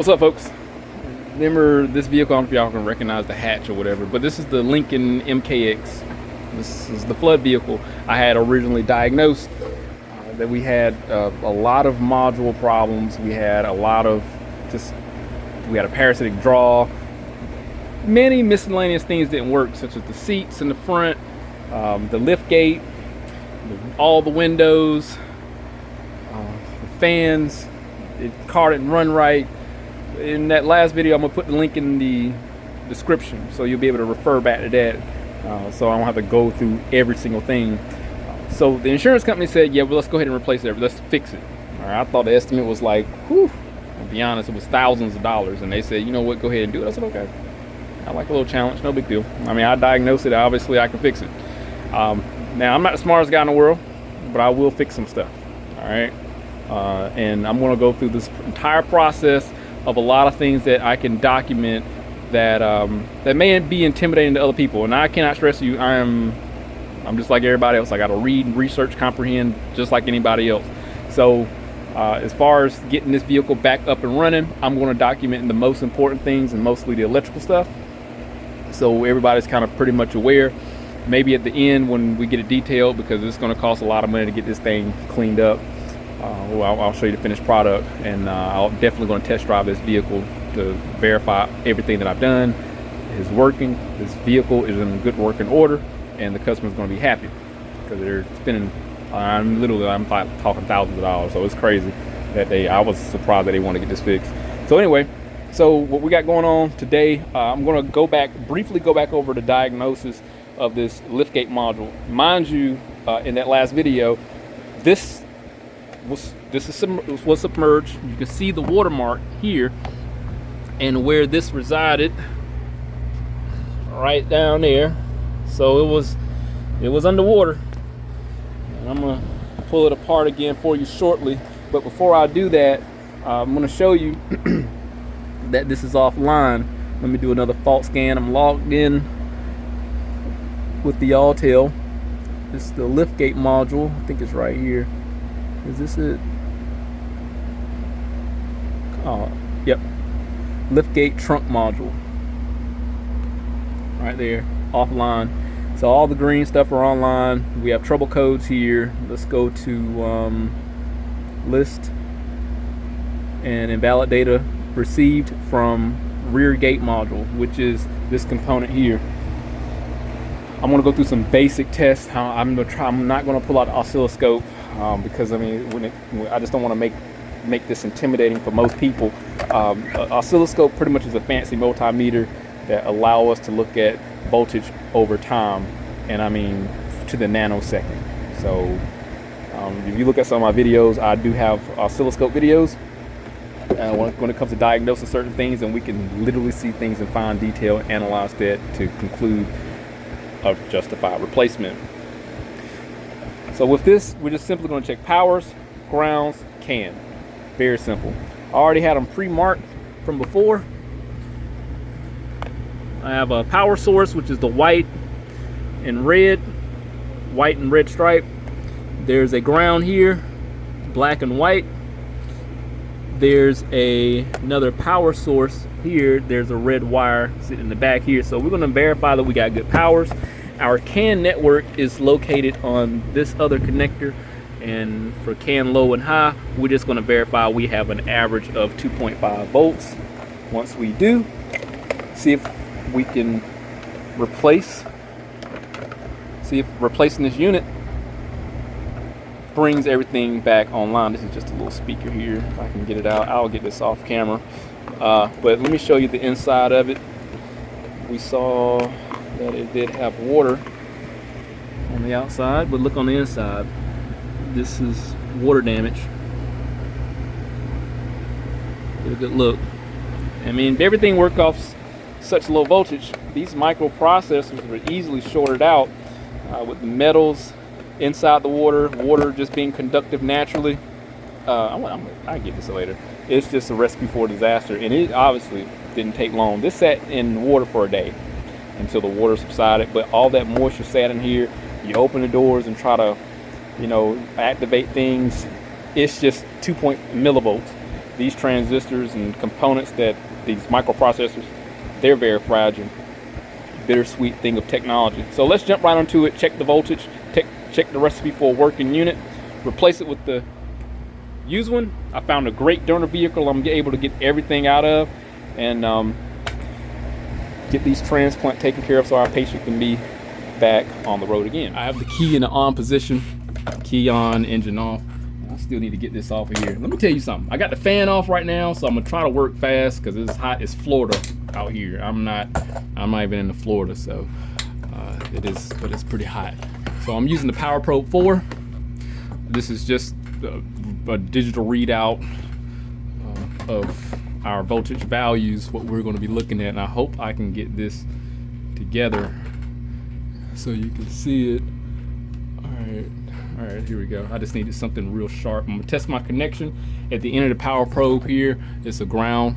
What's up, folks? Remember this vehicle? I don't know if y'all can recognize the hatch or whatever, but this is the Lincoln MKX. This is the flood vehicle I had originally diagnosed. That we had a lot of module problems. We had a lot of we had a parasitic draw. Many miscellaneous things didn't work, such as the seats in the front, the lift gate, all the windows, the fans. The car didn't run right. In that last video, I'm gonna put the link in the description, so you'll be able to refer back to that. So I don't have to go through every single thing. So the insurance company said, yeah, well, let's go ahead and replace it. Let's fix it. All right, I thought the estimate was like, whew, to be honest, it was thousands of dollars. And they said, you know what, go ahead and do it. I said, okay. I like a little challenge, no big deal. I mean, I diagnosed it, obviously I can fix it. Now, I'm not the smartest guy in the world, but I will fix some stuff, all right? And I'm gonna go through this entire process of a lot of things that I can document that that may be intimidating to other people. And I cannot stress to you, I'm just like everybody else. I got to read, research, comprehend, just like anybody else. So as far as getting this vehicle back up and running, I'm going to document the most important things and mostly the electrical stuff. So everybody's kind of pretty much aware. Maybe at the end when we get it detailed, because it's going to cost a lot of money to get this thing cleaned up. I'll show you the finished product, and I'm definitely going to test drive this vehicle to verify everything that I've done is working. This vehicle is in good working order, and the customer's going to be happy because they're spending. I'm talking thousands of dollars, so it's crazy that I was surprised that they want to get this fixed. So anyway, so what we got going on today, I'm going to briefly go back over the diagnosis of this liftgate module. Mind you, in that last video, this was submerged. You can see the watermark here, and where this resided, right down there. So it was underwater, and I'm gonna pull it apart again for you shortly. But before I do that, I'm gonna show you that this is offline. Let me do another fault scan. I'm logged in with the Alltel. This is the liftgate module. I think it's right here. Is this it? Oh, yep. Liftgate trunk module. Right there, offline. So all the green stuff are online. We have trouble codes here. Let's go to list and invalid data received from rear gate module, which is this component here. I'm gonna go through some basic tests. I'm not gonna pull out the oscilloscope because I mean, I just don't want to make this intimidating for most people. Oscilloscope pretty much is a fancy multimeter that allow us to look at voltage over time, and I mean to the nanosecond. So if you look at some of my videos, I do have oscilloscope videos when it comes to diagnosing certain things, and we can literally see things in fine detail, analyze that to conclude a justified replacement. So with this, we're just simply going to check powers, grounds, can. Very simple. I already had them pre-marked from before. I have a power source, which is the white and red stripe. There's a ground here, black and white. There's another power source here. There's a red wire sitting in the back here. So we're going to verify that we got good powers. Our CAN network is located on this other connector, and for CAN low and high, we're just going to verify we have an average of 2.5 volts. Once we do, see if we can see if replacing this unit brings everything back online. This is just a little speaker here. If I can get it out, I'll get this off camera. But let me show you the inside of it. We saw that it did have water on the outside, but look on the inside. This is water damage. Get a good look. I mean, everything worked off such low voltage. These microprocessors were easily shorted out with the metals inside the water just being conductive naturally. I'll get this later. It's just a recipe for disaster, and it obviously didn't take long. This sat in water for a day until the water subsided, but all that moisture sat in here. You open the doors and try to, activate things. It's just 2 millivolts. these transistors and components, that these microprocessors, they're very fragile. Bittersweet thing of technology. So let's jump right onto it. Check the voltage, check the recipe for a working unit, replace it with the used one. I found a great donor vehicle I'm able to get everything out of, and get these transplant taken care of so our patient can be back on the road again. I have the key in the on position, key on, engine off. I still need to get this off of here. Let me tell you something. I got the fan off right now, so I'm gonna try to work fast because it's hot. It's Florida out here. I'm not even in Florida, so it is, but it's pretty hot. So I'm using the Power Probe 4. This is just a digital readout of our voltage values, what we're going to be looking at, and I hope I can get this together so you can see it. All right, here we go. I just needed something real sharp. I'm gonna test my connection at the end of the Power Probe here. It's a ground,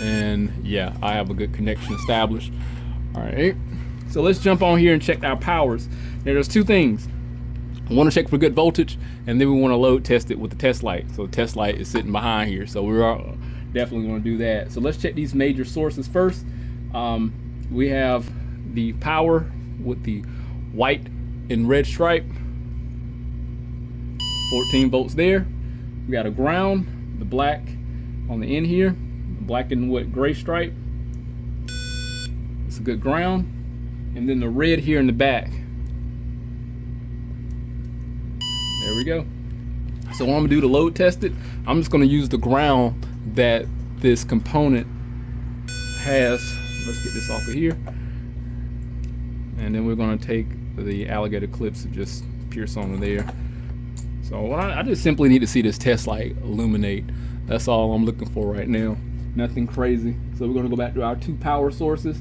and yeah, I have a good connection established. All right, so let's jump on here and check our powers. Now there's two things. I want to check for good voltage, and then we want to load test it with the test light. So the test light is sitting behind here, so we're definitely going to do that. So let's check these major sources first. We have the power with the white and red stripe, 14 volts there. We got a ground, the black on the end here, the black and what gray stripe. It's a good ground. And then the red here in the back. There we go. So what I'm gonna do to load test it, I'm just gonna use the ground that this component has. Let's get this off of here. And then we're gonna take the alligator clips and just pierce onto there. So I just simply need to see this test light illuminate. That's all I'm looking for right now. Nothing crazy. So we're gonna go back to our two power sources.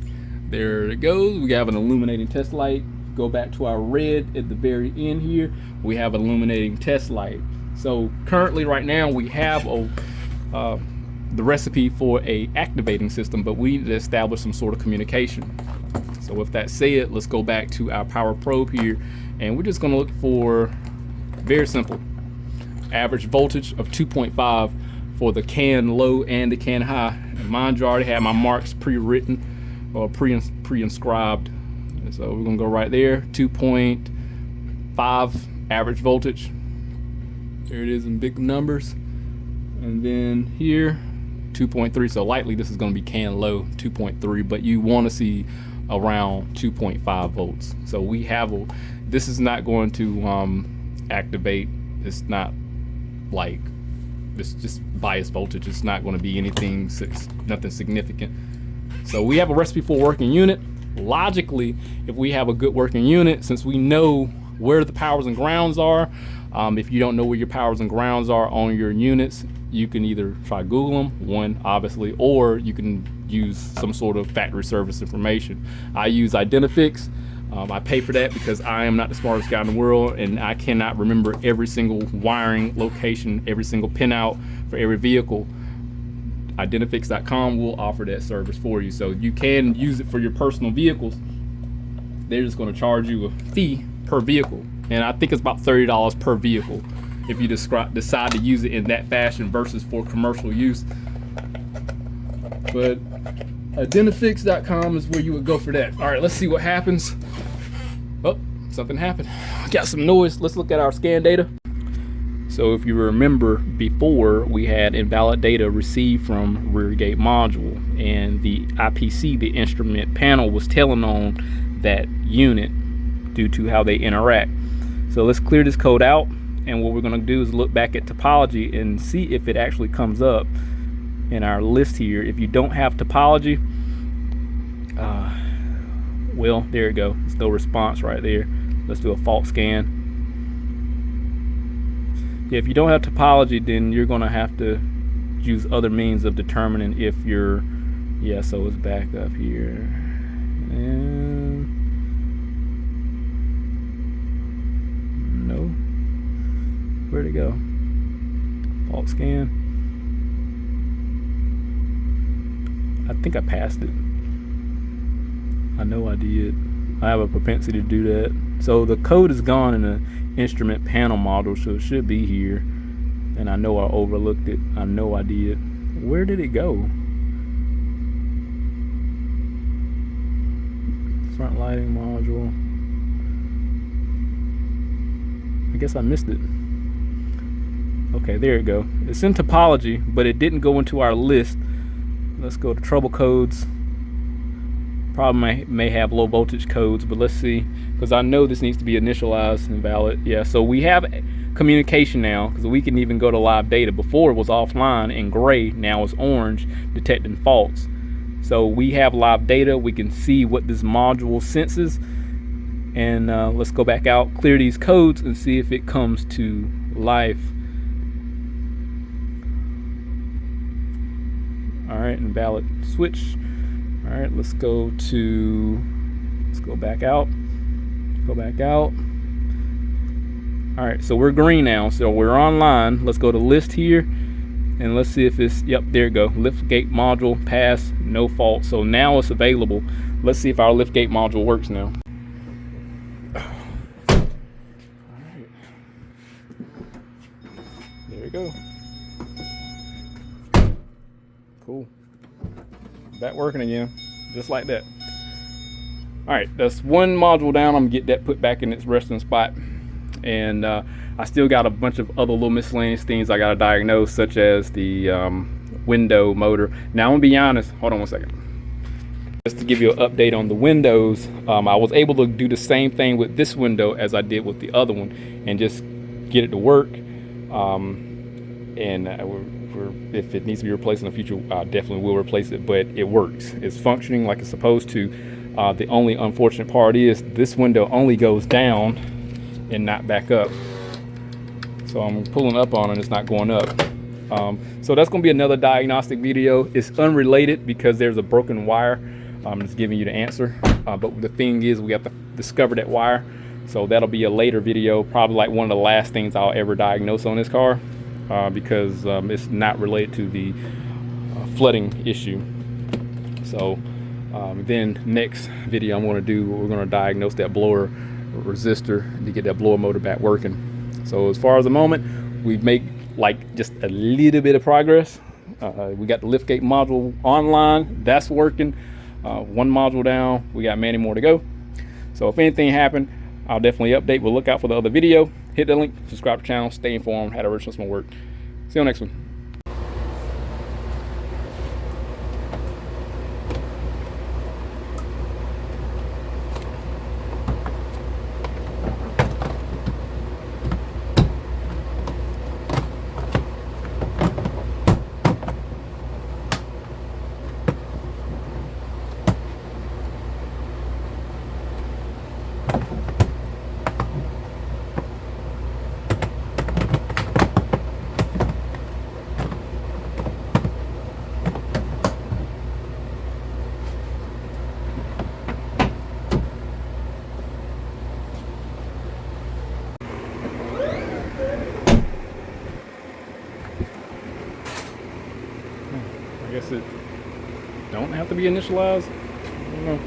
There it goes. We have an illuminating test light. Go back to our red at the very end here. We have an illuminating test light. So currently right now we have the recipe for a activating system, but we need to establish some sort of communication. So with that said, let's go back to our Power Probe here, and we're just gonna look for, very simple, average voltage of 2.5 for the can low and the can high. And mine already had my marks pre-written or pre-inscribed. And so we're gonna go right there, 2.5 average voltage. There it is in big numbers. And then here, 2.3. So likely this is gonna be can low, 2.3, but you wanna see around 2.5 volts. So we have this is not going to activate. It's not like, it's just bias voltage. It's not going to be anything, nothing significant. So we have a recipe for a working unit. Logically, if we have a good working unit, since we know where the powers and grounds are, if you don't know where your powers and grounds are on your units, you can either try Google them, one obviously, or you can use some sort of factory service information. I use Identifix. I pay for that because I am not the smartest guy in the world, and I cannot remember every single wiring location, every single pinout for every vehicle. Identifix.com will offer that service for you, so you can use it for your personal vehicles. They're just going to charge you a fee per vehicle, and I think it's about $30 per vehicle if you decide to use it in that fashion versus for commercial use. But Identifix.com is where you would go for that. All right, let's see what happens. Oh, something happened. Got some noise. Let's look at our scan data. So if you remember before, we had invalid data received from rear gate module, and the IPC, the instrument panel, was telling on that unit due to how they interact. So let's clear this code out, and what we're going to do is look back at topology and see if it actually comes up in our list here. If you don't have topology, well, there you go. It's no response right there. Let's do a fault scan. Yeah, if you don't have topology, then you're going to have to use other means of determining if you're, yeah, so it's back up here. And no, where'd it go? Fault scan. I think I passed it. I know I did. I have a propensity to do that. So the code is gone in the instrument panel model, so it should be here. And I know I overlooked it. I know I did. Where did it go? Front lighting module. I guess I missed it. Okay, there it go. It's in topology, but it didn't go into our list. Let's go to trouble codes. Probably may have low voltage codes, but let's see, because I know this needs to be initialized and valid. Yeah, so we have communication now, because we can even go to live data. Before it was offline in gray, now it's orange, detecting faults. So we have live data. We can see what this module senses. And let's go back out, clear these codes, and see if it comes to life. All right, and valid switch. All right, let's go back out, go back out. All right, so we're green now, so we're online. Let's go to list here, and let's see if it's, yep, there you go. Liftgate module, pass, no fault. So now it's available. Let's see if our liftgate module works now. All right. There you go. Cool. Back working again, just like that. All right, that's one module down. I'm gonna get that put back in its resting spot. And I still got a bunch of other little miscellaneous things I gotta diagnose, such as the window motor. Now I'm gonna be honest, hold on one second. Just to give you an update on the windows, I was able to do the same thing with this window as I did with the other one and just get it to work. If it needs to be replaced in the future, I definitely will replace it, but it works. It's functioning like it's supposed to. The only unfortunate part is this window only goes down and not back up. So I'm pulling up on it, it's not going up. So that's gonna be another diagnostic video. It's unrelated because there's a broken wire. I'm just giving you the answer. But the thing is, we have to discover that wire. So that'll be a later video, probably like one of the last things I'll ever diagnose on this car. Because it's not related to the flooding issue. So then next video I'm going to do, we're going to diagnose that blower resistor to get that blower motor back working. So as far as the moment, we've made like just a little bit of progress. We got the liftgate module online, that's working. One module down, we got many more to go. So if anything happened, I'll definitely update. We'll look out for the other video. Hit the link, subscribe to the channel, stay informed how the original system work. See you on the next one. I guess it don't have to be initialized. I don't know.